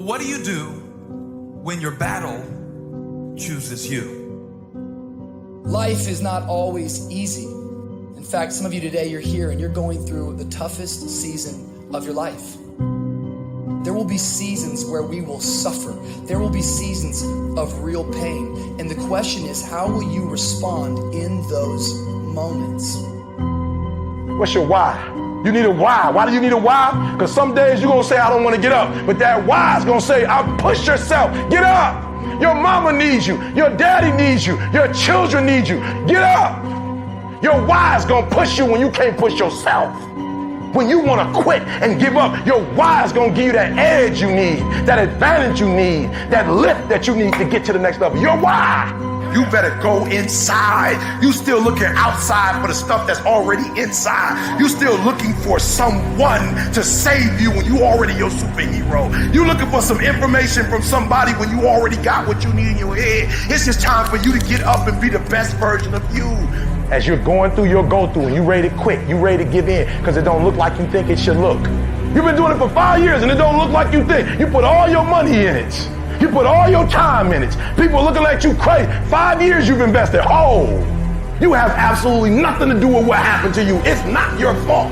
What do you do when your battle chooses you? Life is not always easy. In fact, some of you today, you're here and you're going through the toughest season of your life. There will be seasons where we will suffer. There will be seasons of real pain. And the question is, how will you respond in those moments? What's your why? You need a why. Why do you need a why? Because some days you're going to say, I don't want to get up. But that why is going to say, push yourself. Get up. Your mama needs you. Your daddy needs you. Your children need you. Get up. Your why is going to push you when you can't push yourself. When you want to quit and give up, your why is going to give you that edge you need, that advantage you need, that lift that you need to get to the next level. Your why. You better go inside. You still looking outside for the stuff that's already inside. You still looking for someone to save you when you already your superhero. You looking for some information from somebody when you already got what you need in your head. It's just time for you to get up and be the best version of you. As you're going through your go-through and you ready to quit, you ready to give in because it don't look like you think it should look. You've been doing it for 5 years and it don't look like you think. You put all your money in it. You put all your time in it. People looking at you crazy. 5 years you've invested. Oh, you have absolutely nothing to do with what happened to you. It's not your fault.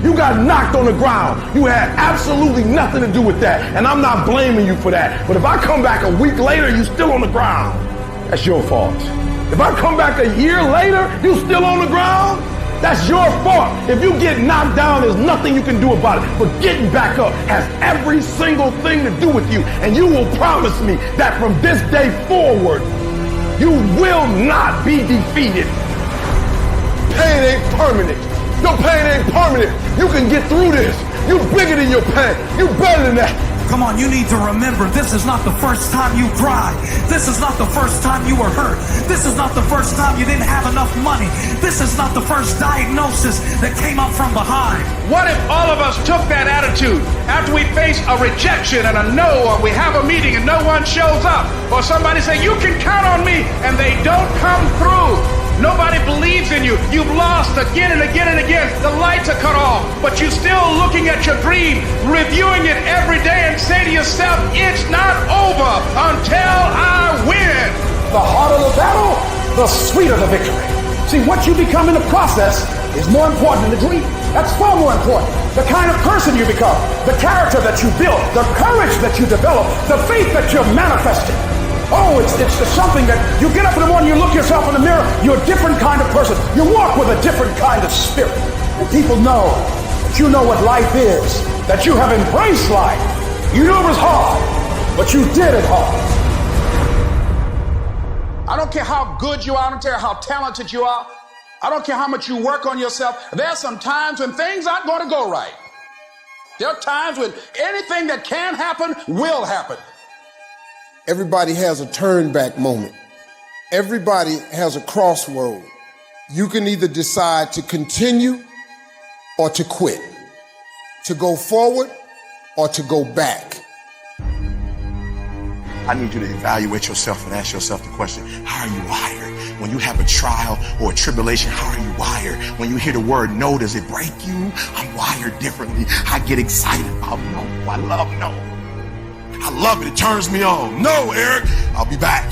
You got knocked on the ground. You had absolutely nothing to do with that. And I'm not blaming you for that. But if I come back a week later, you still on the ground, that's your fault. If I come back a year later, you still on the ground, that's your fault. If you get knocked down, there's nothing you can do about it. But getting back up has every single thing to do with you. And you will promise me that from this day forward, you will not be defeated. Pain ain't permanent. Your pain ain't permanent. You can get through this. You bigger than your pain. You better than that. Come on, you need to remember, this is not the first time you cried. This is not the first time you were hurt. This is not the first time you didn't have enough money. This is not the first diagnosis that came up from behind. What if all of us took that attitude after we face a rejection and a no, or we have a meeting and no one shows up, or somebody say, you can count on me, and they don't come through? Nobody believes in you. You've lost again and again and again. The lights are cut off, but you're still looking at your dream, reviewing it every day, and say to yourself, it's not over until I win. The harder the battle, the sweeter the victory. See, what you become in the process is more important than the dream. That's far more important. The kind of person you become, the character that you build, the courage that you develop, the faith that you're manifesting. Oh, it's something that you get up in the morning, you look yourself in the mirror, you're a different kind of person. You walk with a different kind of spirit. And people know that you know what life is, that you have embraced life. You knew it was hard, but you did it hard. I don't care how good you are, I don't care how talented you are, I don't care how much you work on yourself. There are some times when things aren't going to go right. There are times when anything that can happen will happen. Everybody has a turn back moment. Everybody has a crossroad. You can either decide to continue or to quit, to go forward or to go back. I need you to evaluate yourself and ask yourself the question, how are you wired? When you have a trial or a tribulation, how are you wired? When you hear the word no, does it break you? I'm wired differently. I get excited about no. I love no. I love it. It turns me on. No, Eric, I'll be back.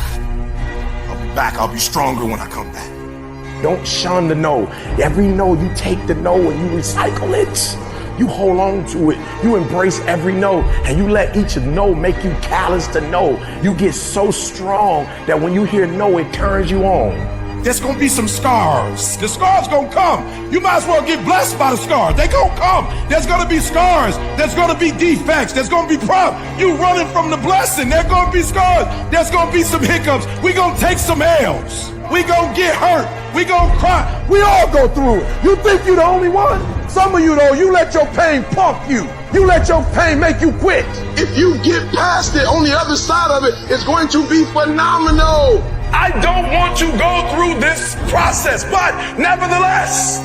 I'll be back. I'll be stronger when I come back. Don't shun the no. Every no, you take the no and you recycle it. You hold on to it. You embrace every no and you let each no make you callous to no. You get so strong that when you hear no, it turns you on. There's gonna be some scars. The scars gonna come. You might as well get blessed by the scars. They gonna come. There's gonna be scars. There's gonna be defects. There's gonna be problems. You running from the blessing. There's gonna be scars. There's gonna be some hiccups. We gonna take some L's. We gonna get hurt. We gonna cry. We all go through it. You think you the only one? Some of you though, you let your pain pump you. You let your pain make you quit. If you get past it, on the other side of it, it's going to be phenomenal. I don't want to go through this process, but nevertheless,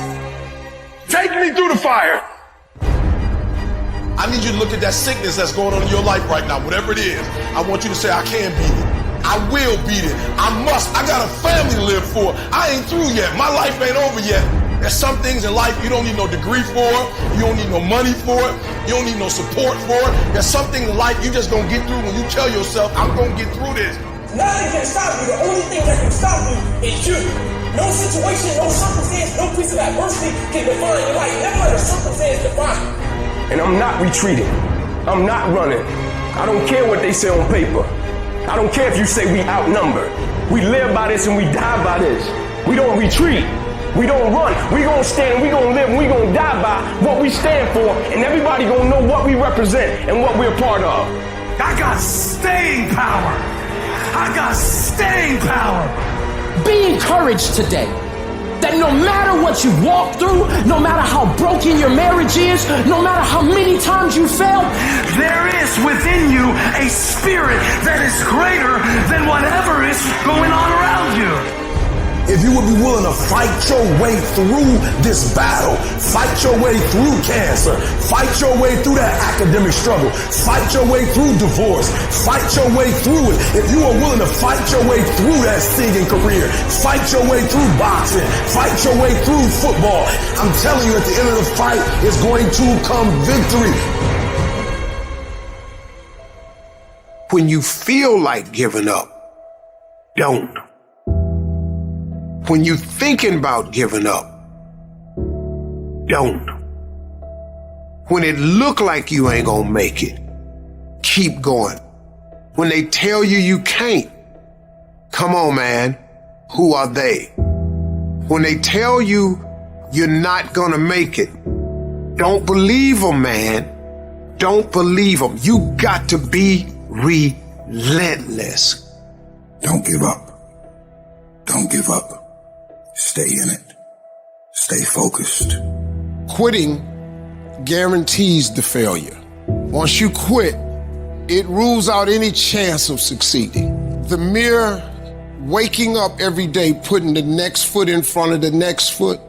take me through the fire. I need you to look at that sickness that's going on in your life right now, whatever it is. I want you to say, I can beat it. I will beat it. I must. I got a family to live for. I ain't through yet. My life ain't over yet. There's some things in life you don't need no degree for, you don't need no money for it, you don't need no support for it. There's some things in life you just gonna get through when you tell yourself, I'm gonna get through this. Nothing can stop you. The only thing that can stop you is you. No situation, no circumstance, no piece of adversity can define your life. Never let a circumstance define you. And I'm not retreating. I'm not running. I don't care what they say on paper. I don't care if you say we outnumbered. We live by this and we die by this. We don't retreat. We don't run. We gonna stand, we gonna live, and we gonna die by what we stand for, and everybody gonna know what we represent and what we're a part of. I got staying power. I got staying power. Be encouraged today that no matter what you walk through, no matter how broken your marriage is, no matter how many times you fail, there is within you a spirit that is greater than whatever is going on around you. If you would be willing to fight your way through this battle, fight your way through cancer, fight your way through that academic struggle, fight your way through divorce, fight your way through it. If you are willing to fight your way through that singing career, fight your way through boxing, fight your way through football, I'm telling you, at the end of the fight is going to come victory. When you feel like giving up, don't. When you're thinking about giving up, don't. When it look like you ain't gonna make it, keep going. When they tell you you can't, come on, man, who are they? When they tell you you're not gonna make it, don't believe them, man. Don't believe them. You got to be relentless. Don't give up. Don't give up. Stay in it. Stay focused. Quitting guarantees the failure. Once you quit, it rules out any chance of succeeding. The mere waking up every day, putting the next foot in front of the next foot,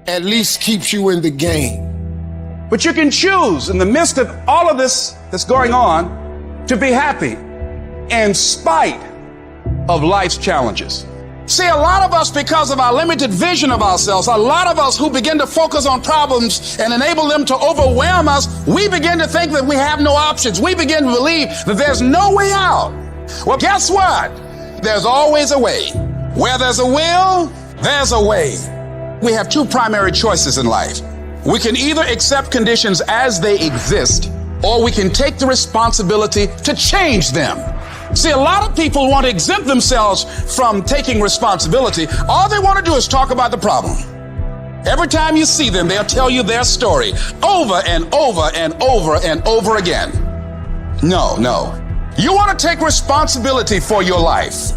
at least keeps you in the game. But you can choose in the midst of all of this that's going on to be happy in spite of life's challenges. See, a lot of us, because of our limited vision of ourselves, a lot of us who begin to focus on problems and enable them to overwhelm us, we begin to think that we have no options. We begin to believe that there's no way out. Well, guess what? There's always a way. Where there's a will, there's a way. We have two primary choices in life. We can either accept conditions as they exist, or we can take the responsibility to change them. See, a lot of people want to exempt themselves from taking responsibility. All they want to do is talk about the problem. Every time you see them, they'll tell you their story over and over and over and over again. No. You want to take responsibility for your life.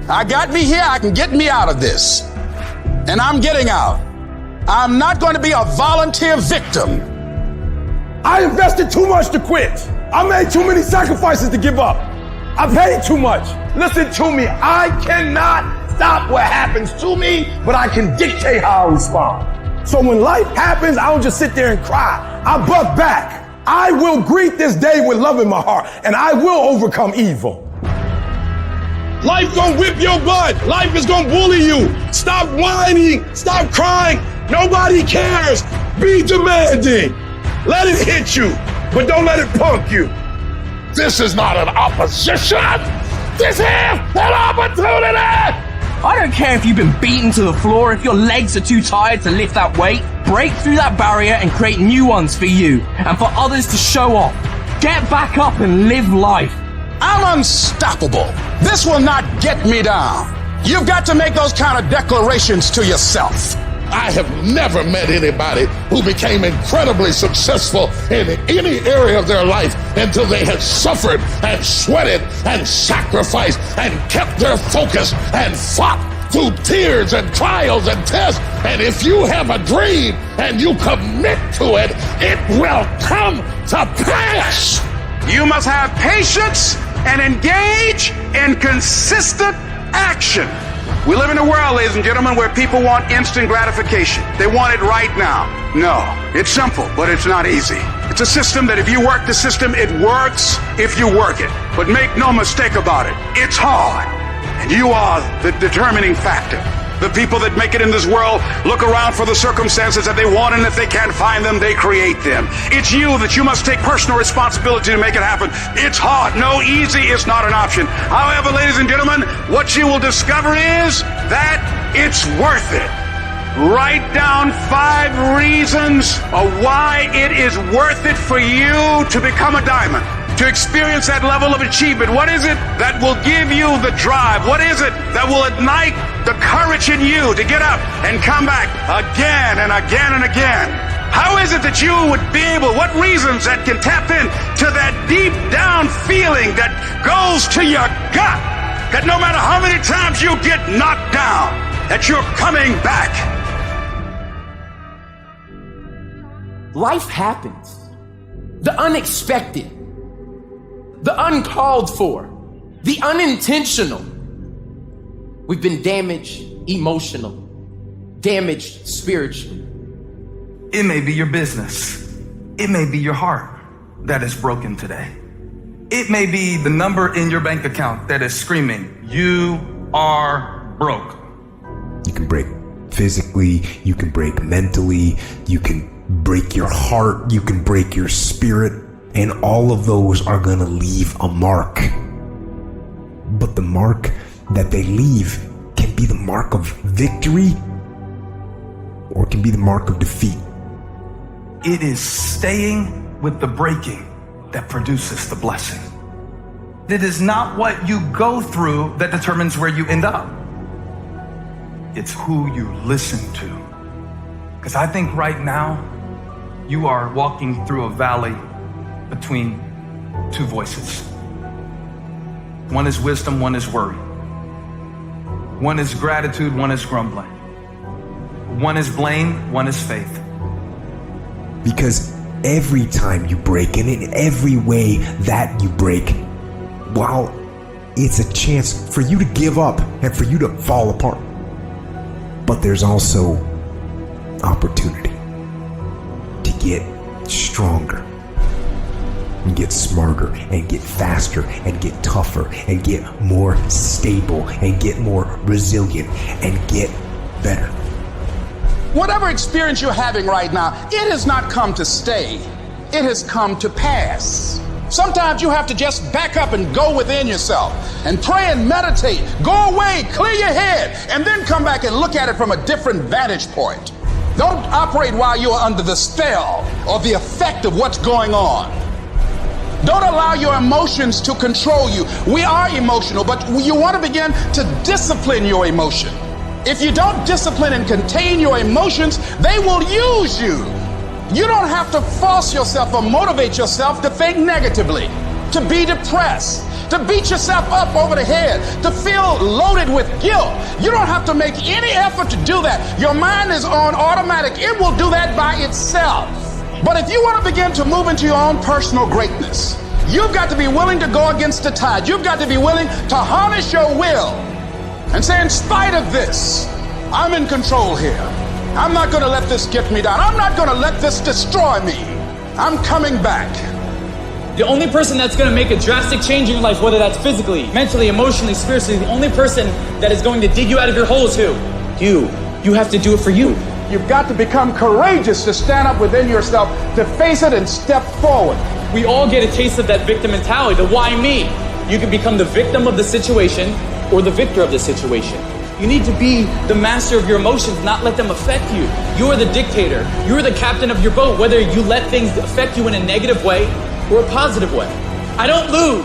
I got me here, I can get me out of this. And I'm getting out. I'm not going to be a volunteer victim. I invested too much to quit. I made too many sacrifices to give up. I paid too much. Listen to me. I cannot stop what happens to me, but I can dictate how I respond. So when life happens, I don't just sit there and cry. I buck back. I will greet this day with love in my heart, and I will overcome evil. Life gonna whip your butt. Life is gonna bully you. Stop whining. Stop crying. Nobody cares. Be demanding. Let it hit you, but don't let it punk you. This is not an opposition. This is an opportunity. I don't care if you've been beaten to the floor, if your legs are too tired to lift that weight. Break through that barrier and create new ones for you and for others to show off. Get back up and live life. I'm unstoppable. This will not get me down. You've got to make those kind of declarations to yourself. I have never met anybody who became incredibly successful in any area of their life until they had suffered and sweated and sacrificed and kept their focus and fought through tears and trials and tests. And if you have a dream and you commit to it, it will come to pass. You must have patience and engage in consistent action. We live in a world, ladies and gentlemen, where people want instant gratification. They want it right now. No, it's simple, but it's not easy. It's a system that if you work the system, it works if you work it. But make no mistake about it, it's hard. And you are the determining factor. The people that make it in this world look around for the circumstances that they want, and if they can't find them, they create them. It's you that you must take personal responsibility to make it happen. It's hard. No, easy is not an option. However, ladies and gentlemen, what you will discover is that it's worth it. Write down 5 reasons of why it is worth it for you to become a diamond, to experience that level of achievement. What is it that will give you the drive? What is it that will ignite the courage in you to get up and come back again and again and again? How is it that you would be able, what reasons that can tap in to that deep down feeling that goes to your gut, that no matter how many times you get knocked down, that you're coming back? Life happens. The unexpected, the uncalled for, the unintentional. We've been damaged emotional, damaged spiritually. It may be your business. It may be your heart that is broken today. It may be the number in your bank account that is screaming, you are broke. You can break physically, you can break mentally, you can break your heart, you can break your spirit, and all of those are gonna leave a mark. But the mark that they leave can be the mark of victory, or it can be the mark of defeat. It is staying with the breaking that produces the blessing. It is not what you go through that determines where you end up. It's who you listen to. Because I think right now, you are walking through a valley between 2 voices. One is wisdom, one is worry. One is gratitude, one is grumbling. One is blame, one is faith. Because every time you break, and in every way that you break, while it's a chance for you to give up and for you to fall apart, but there's also opportunity to get stronger and get smarter and get faster and get tougher and get more stable and get more resilient and get better. Whatever experience you're having right now, it has not come to stay. It has come to pass. Sometimes you have to just back up and go within yourself and pray and meditate. Go away, clear your head, and then come back and look at it from a different vantage point. Don't operate while you are under the spell or the effect of what's going on. Don't allow your emotions to control you. We are emotional, but you want to begin to discipline your emotion. If you don't discipline and contain your emotions, they will use you. You don't have to force yourself or motivate yourself to think negatively, to be depressed, to beat yourself up over the head, to feel loaded with guilt. You don't have to make any effort to do that. Your mind is on automatic. It will do that by itself. But if you want to begin to move into your own personal greatness, you've got to be willing to go against the tide. You've got to be willing to harness your will and say, in spite of this, I'm in control here. I'm not going to let this get me down. I'm not going to let this destroy me. I'm coming back. The only person that's going to make a drastic change in your life, whether that's physically, mentally, emotionally, spiritually, the only person that is going to dig you out of your hole is who? You. You have to do it for you. You've got to become courageous to stand up within yourself, to face it and step forward. We all get a taste of that victim mentality, the why me. You can become the victim of the situation or the victor of the situation. You need to be the master of your emotions, not let them affect you. You are the dictator. You are the captain of your boat, whether you let things affect you in a negative way or a positive way. I don't lose.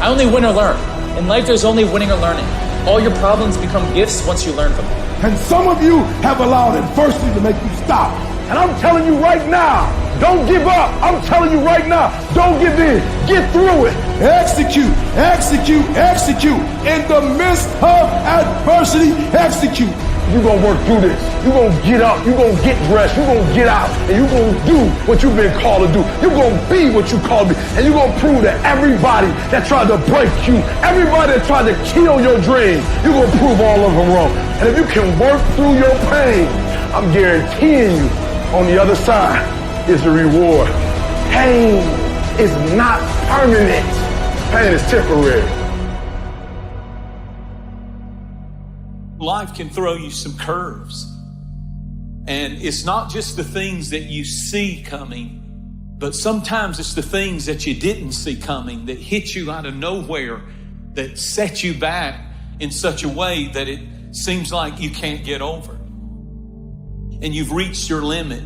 I only win or learn. In life, there's only winning or learning. All your problems become gifts once you learn from them. And some of you have allowed adversity to make you stop. And I'm telling you right now, don't give up. I'm telling you right now, don't give in. Get through it. Execute, execute, execute. In the midst of adversity, execute. You're going to work through this. You're going to get up. You're going to get dressed. You're going to get out. And you're going to do what you've been called to do. You're going to be what you called to be. And you're going to prove to everybody that tried to break you, everybody that tried to kill your dreams, you're going to prove all of them wrong. And if you can work through your pain, I'm guaranteeing you, on the other side is the reward. Pain is not permanent. Pain is temporary. life can throw you some curves. And it's not just the things that you see coming, but sometimes it's the things that you didn't see coming that hit you out of nowhere, that set you back in such a way that it seems like you can't get over. And you've reached your limit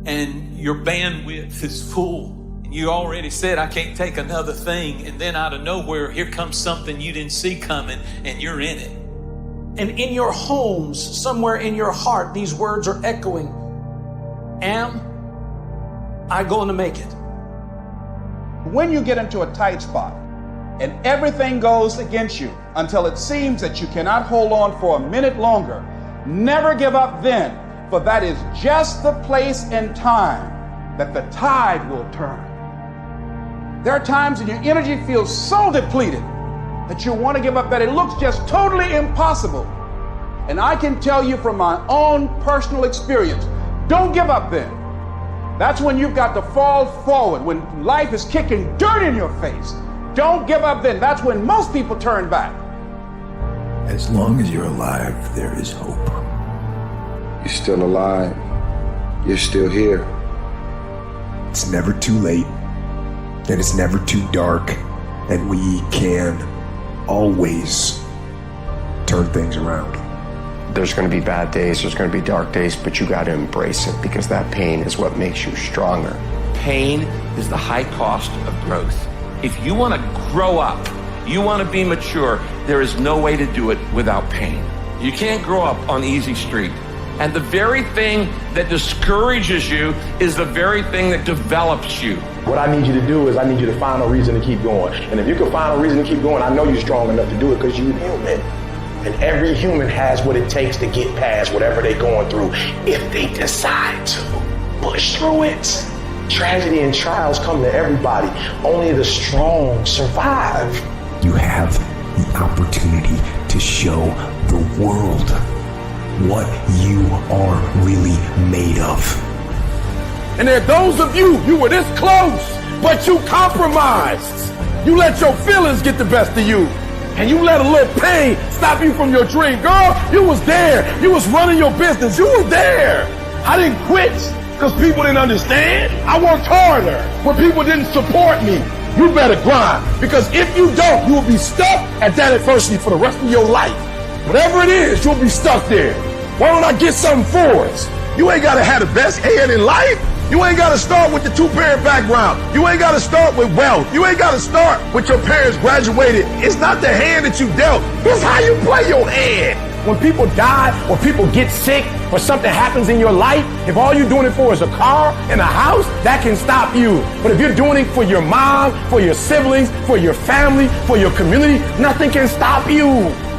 and your bandwidth is full. And you already said, I can't take another thing. And then out of nowhere, here comes something you didn't see coming and you're in it. And in your homes, somewhere in your heart, these words are echoing. Am I going to make it? When you get into a tight spot and everything goes against you until it seems that you cannot hold on for a minute longer, never give up then, for that is just the place and time that the tide will turn. There are times when your energy feels so depleted that you want to give up, that it looks just totally impossible. And I can tell you from my own personal experience, don't give up then. That's when you've got to fall forward, when life is kicking dirt in your face. Don't give up then. That's when most people turn back. As long as you're alive, there is hope. You're still alive. You're still here. It's never too late, and it's never too dark, and we can always turn things around. There's going to be bad days, there's going to be dark days, but you got to embrace it, because that pain is what makes you stronger. Pain is the high cost of growth. If you want to grow up, you want to be mature, there is no way to do it without pain. You can't grow up on easy street. And the very thing that discourages you is the very thing that develops you. What I need you to do is I need you to find a reason to keep going. And if you can find a reason to keep going, I know you're strong enough to do it because you're human. And every human has what it takes to get past whatever they're going through if they decide to push through it. Tragedy and trials come to everybody. Only the strong survive. You have the opportunity to show the world what you are really made of. And there are those of you were this close, but you compromised. You let your feelings get the best of you. And you let a little pain stop you from your dream. Girl, you was there. You was running your business. You was there. I didn't quit because people didn't understand. I worked harder when people didn't support me. You better grind, because if you don't, you will be stuck at that adversity for the rest of your life. Whatever it is, you'll be stuck there. Why don't I get something for us? You ain't got to have the best hand in life. You ain't got to start with the two-parent background. You ain't got to start with wealth. You ain't got to start with your parents graduated. It's not the hand that you dealt. It's how you play your hand. When people die or people get sick or something happens in your life, if all you're doing it for is a car and a house, that can stop you. But if you're doing it for your mom, for your siblings, for your family, for your community, nothing can stop you.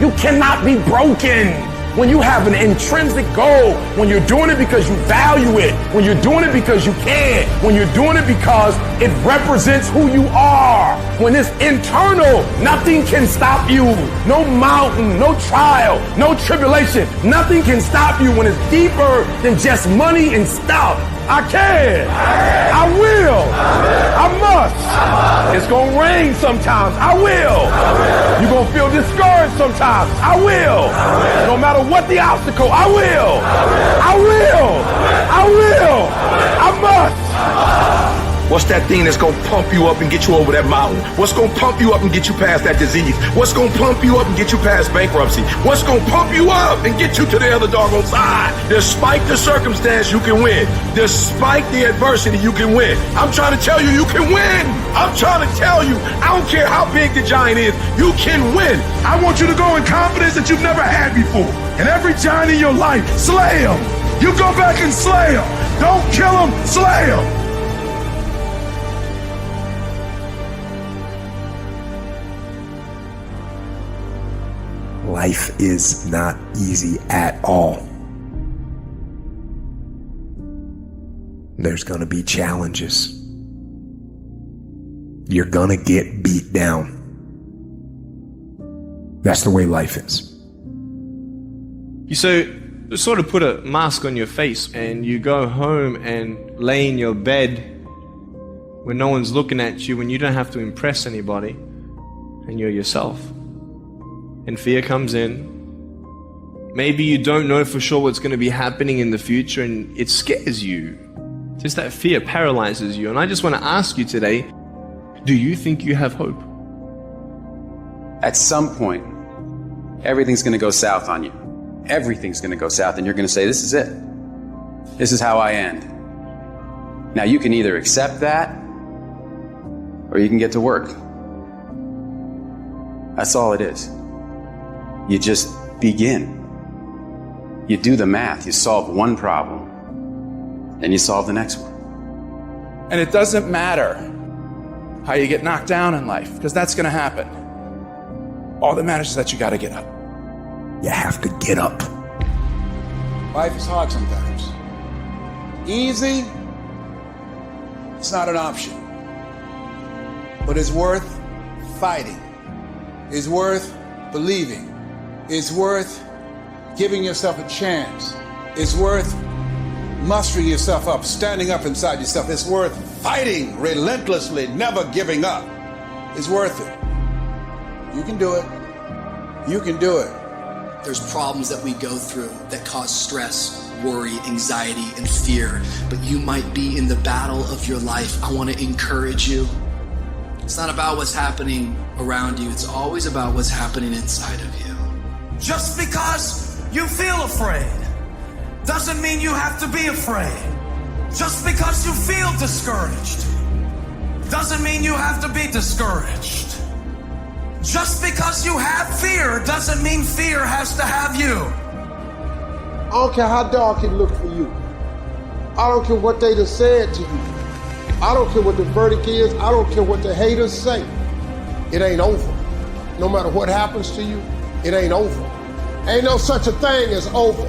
You cannot be broken. When you have an intrinsic goal, when you're doing it because you value it, when you're doing it because you can, when you're doing it because it represents who you are, when it's internal, nothing can stop you. No mountain, no trial, no tribulation, nothing can stop you when it's deeper than just money and stuff. I can. I will. I must. It's going to rain sometimes. I will. You're going to feel discouraged sometimes. I will. No matter what the obstacle, I will. I will. I will. I must. What's that thing that's gonna pump you up and get you over that mountain? What's gonna pump you up and get you past that disease? What's gonna pump you up and get you past bankruptcy? What's gonna pump you up and get you to the other doggone side? Despite the circumstance, you can win. Despite the adversity, you can win. I'm trying to tell you, you can win. I'm trying to tell you, I don't care how big the giant is, you can win. I want you to go in confidence that you've never had before. And every giant in your life, slay him. You go back and slay him. Don't kill him, slay him. Life is not easy at all. There's gonna be challenges. You're gonna get beat down. That's the way life is. You sort of put a mask on your face and you go home and lay in your bed when no one's looking at you, when you don't have to impress anybody, and you're yourself. And fear comes in, Maybe you don't know for sure what's going to be happening in the future and it scares you. Just that fear paralyzes you. And I just want to ask you today, do you think you have hope? At some point, everything's going to go south on you. Everything's going to go south and you're going to say, this is it. This is how I end. Now you can either accept that or you can get to work. That's all it is. You just begin. You do the math. You solve one problem and you solve the next one. And it doesn't matter how you get knocked down in life, because that's going to happen. All that matters is that you got to get up. You have to get up. Life is hard sometimes. Easy, it's not an option. But it's worth fighting. It's worth believing. It's worth giving yourself a chance. It's worth mustering yourself up, standing up inside yourself. It's worth fighting relentlessly, never giving up. It's worth it. You can do it. You can do it. There's problems that we go through that cause stress, worry, anxiety, and fear. But you might be in the battle of your life. I want to encourage you. It's not about what's happening around you. It's always about what's happening inside of you. Just because you feel afraid doesn't mean you have to be afraid. Just because you feel discouraged doesn't mean you have to be discouraged. Just because you have fear doesn't mean fear has to have you. I don't care how dark it looked for you. I don't care what they just said to you. I don't care what the verdict is. I don't care what the haters say. It ain't over. No matter what happens to you, it ain't over. Ain't no such a thing as over.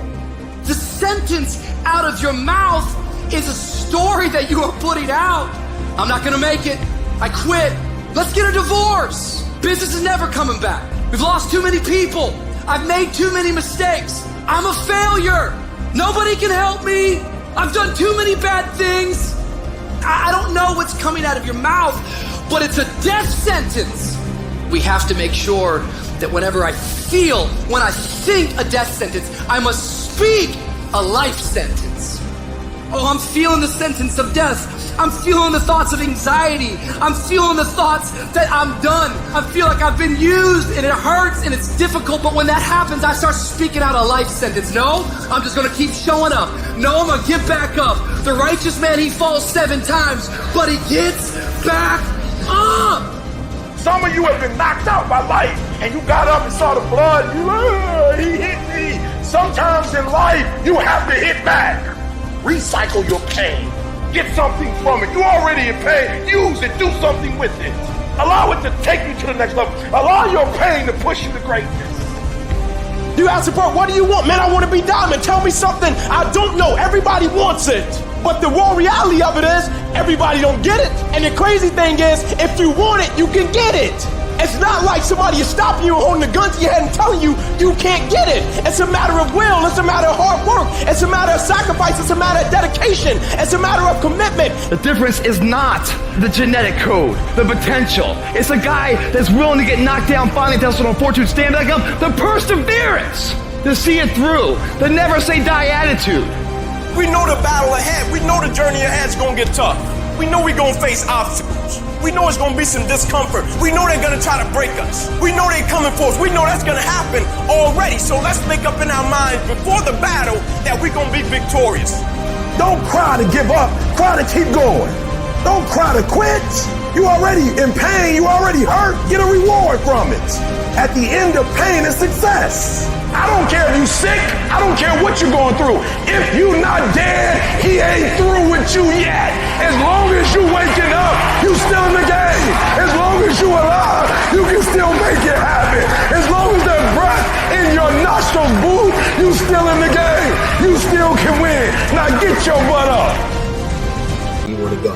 The sentence out of your mouth is a story that you are putting out. I'm not gonna make it. I quit. Let's get a divorce. Business is never coming back. We've lost too many people. I've made too many mistakes. I'm a failure. Nobody can help me. I've done too many bad things. I don't know what's coming out of your mouth, but it's a death sentence. We have to make sure that whenever I feel, when I think a death sentence, I must speak a life sentence. Oh, I'm feeling the sentence of death. I'm feeling the thoughts of anxiety. I'm feeling the thoughts that I'm done. I feel like I've been used and it hurts and it's difficult. But when that happens, I start speaking out a life sentence. No, I'm just gonna keep showing up. No, I'm gonna get back up. The righteous man, he falls 7 times, but he gets back up. Some of you have been knocked out by life and you got up and saw the blood. You, he hit me. Sometimes in life, you have to hit back. Recycle your pain. Get something from it. You already in pain. Use it. Do something with it. Allow it to take you to the next level. Allow your pain to push you to greatness. You ask support, what do you want? Man, I want to be diamond. Tell me something I don't know. Everybody wants it. But the raw reality of it is, everybody don't get it. And the crazy thing is, if you want it, you can get it. It's not like somebody is stopping you and holding a gun to your head and telling you you can't get it. It's a matter of will. It's a matter of hard work. It's a matter of sacrifice. It's a matter of dedication. It's a matter of commitment. The difference is not the genetic code, the potential. It's a guy that's willing to get knocked down, finally tested on fortune, stand back up, the perseverance to see it through, the never say die attitude. We know the battle ahead. We know the journey ahead is going to get tough. We know we're going to face obstacles. We know it's going to be some discomfort. We know they're going to try to break us. We know they're coming for us. We know that's going to happen already. So let's make up in our minds before the battle that we're going to be victorious. Don't cry to give up. Cry to keep going. Don't cry to quit. You already in pain. You already hurt. Get a reward from it. At the end of pain is success. I don't care if you sick. I don't care what you're going through. If you not dead, he ain't through with you yet. As long as you waking up, you still in the game. As long as you alive, you can still make it happen. As long as there's breath in your nostrils, boo, you still in the game. You still can win. Now get your butt up. You want to go.